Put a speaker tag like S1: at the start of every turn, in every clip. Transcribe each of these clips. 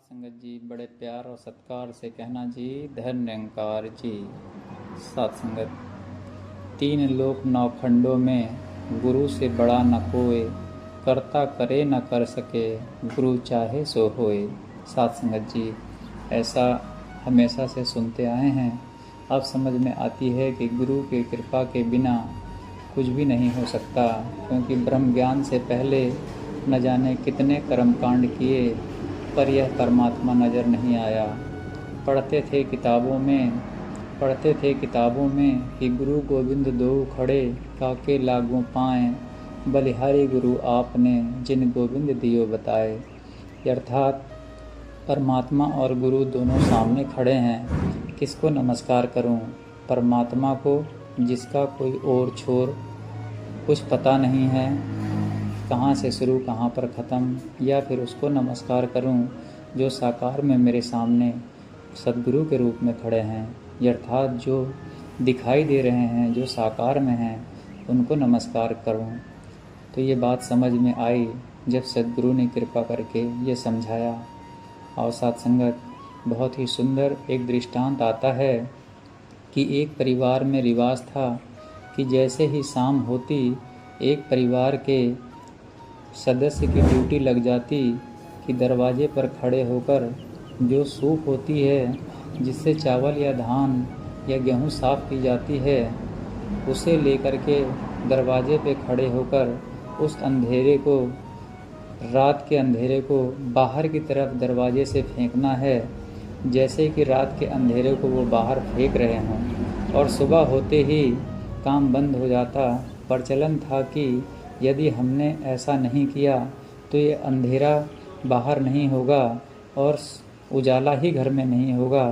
S1: संगत जी, बड़े प्यार और सत्कार से कहना जी, धन निरंकार जी। सात संगत, तीन लोक नौखंडों में गुरु से बड़ा न कोय, करता करे न कर सके, गुरु चाहे सो होए। सात संगत जी, ऐसा हमेशा से सुनते आए हैं। अब समझ में आती है कि गुरु की कृपा के बिना कुछ भी नहीं हो सकता, क्योंकि ब्रह्म ज्ञान से पहले न जाने कितने कर्मकांड किए, पर यह परमात्मा नज़र नहीं आया। पढ़ते थे किताबों में कि गुरु गोविंद दो खड़े, काके लागू पाएँ, बलिहारी गुरु आपने जिन गोविंद दियो बताए। अर्थात परमात्मा और गुरु दोनों सामने खड़े हैं, किसको नमस्कार करूं? परमात्मा को, जिसका कोई और छोर कुछ पता नहीं है, कहाँ से शुरू कहाँ पर ख़त्म, या फिर उसको नमस्कार करूं जो साकार में मेरे सामने सद्गुरु के रूप में खड़े हैं, अर्थात जो दिखाई दे रहे हैं, जो साकार में हैं, उनको नमस्कार करूं। तो ये बात समझ में आई जब सद्गुरु ने कृपा करके ये समझाया। और साथ संगत, बहुत ही सुंदर एक दृष्टांत आता है कि एक परिवार में रिवाज था कि जैसे ही शाम होती, एक परिवार के सदस्य की ड्यूटी लग जाती कि दरवाजे पर खड़े होकर जो सूप होती है, जिससे चावल या धान या गेहूं साफ की जाती है, उसे लेकर के दरवाजे पे खड़े होकर उस अंधेरे को, रात के अंधेरे को बाहर की तरफ दरवाजे से फेंकना है, जैसे कि रात के अंधेरे को वो बाहर फेंक रहे हों। और सुबह होते ही काम बंद हो जाता। प्रचलन था कि यदि हमने ऐसा नहीं किया तो ये अंधेरा बाहर नहीं होगा और उजाला ही घर में नहीं होगा,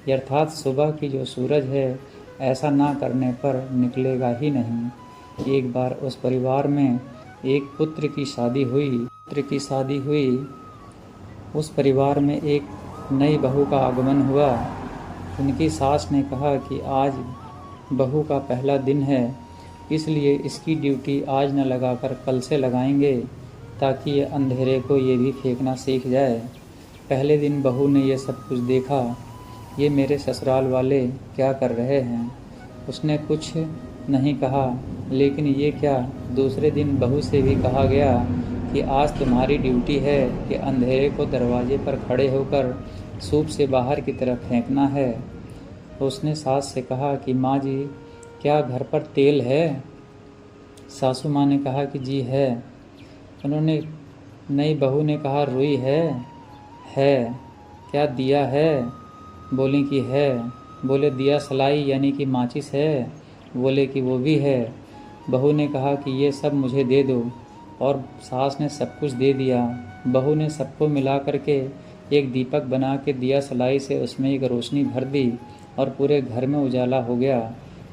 S1: अर्थात सुबह की जो सूरज है, ऐसा ना करने पर निकलेगा ही नहीं। एक बार उस परिवार में एक पुत्र की शादी हुई। उस परिवार में एक नई बहू का आगमन हुआ। उनकी सास ने कहा कि आज बहू का पहला दिन है, इसलिए इसकी ड्यूटी आज न लगाकर कल से लगाएंगे, ताकि ये अंधेरे को ये भी फेंकना सीख जाए। पहले दिन बहू ने ये सब कुछ देखा, ये मेरे ससुराल वाले क्या कर रहे हैं। उसने कुछ नहीं कहा, लेकिन ये क्या, दूसरे दिन बहू से भी कहा गया कि आज तुम्हारी ड्यूटी है कि अंधेरे को दरवाजे पर खड़े होकर सूप से बाहर की तरफ फेंकना है। उसने सास से कहा कि माँ जी, क्या घर पर तेल है? सासू माँ ने कहा कि जी है। उन्होंने, नई बहू ने कहा रुई है। क्या दिया है? बोली कि है। बोले दिया सलाई यानी कि माचिस है? बोले कि वो भी है। बहू ने कहा कि ये सब मुझे दे दो, और सास ने सब कुछ दे दिया। बहू ने सबको मिला करके एक दीपक बना के दिया सलाई से उसमें एक रोशनी भर दी और पूरे घर में उजाला हो गया।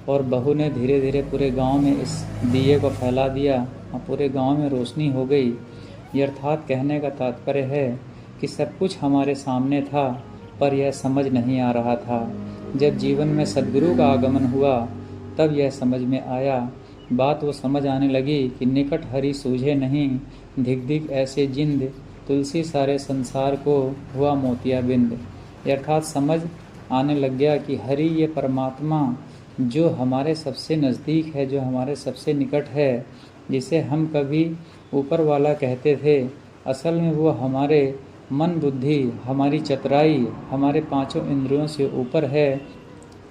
S1: और बहू ने धीरे धीरे पूरे गांव में इस दिए को फैला दिया और पूरे गांव में रोशनी हो गई। अर्थात कहने का तात्पर्य है कि सब कुछ हमारे सामने था, पर यह समझ नहीं आ रहा था। जब जीवन में सद्गुरु का आगमन हुआ, तब यह समझ में आया। बात वो समझ आने लगी कि निकट हरि सूझे नहीं, धिक धिक ऐसे जिंद, तुलसी सारे संसार को हुआ मोतियाबिंद। अर्थात समझ आने लग गया कि हरि ये परमात्मा जो हमारे सबसे नज़दीक है, जो हमारे सबसे निकट है, जिसे हम कभी ऊपर वाला कहते थे, असल में वो हमारे मन बुद्धि, हमारी चतुराई, हमारे पांचों इंद्रियों से ऊपर है।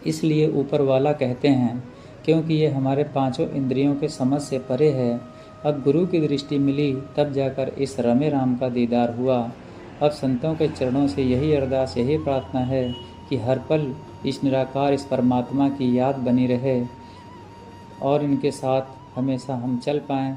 S1: इसलिए ऊपर वाला कहते हैं, क्योंकि ये हमारे पांचों इंद्रियों के समझ से परे है। अब गुरु की दृष्टि मिली, तब जाकर इस रमे राम का दीदार हुआ। अब संतों के चरणों से यही अरदास, यही प्रार्थना है कि हर पल इस निराकार, इस परमात्मा की याद बनी रहे और इनके साथ हमेशा हम चल पाएँ।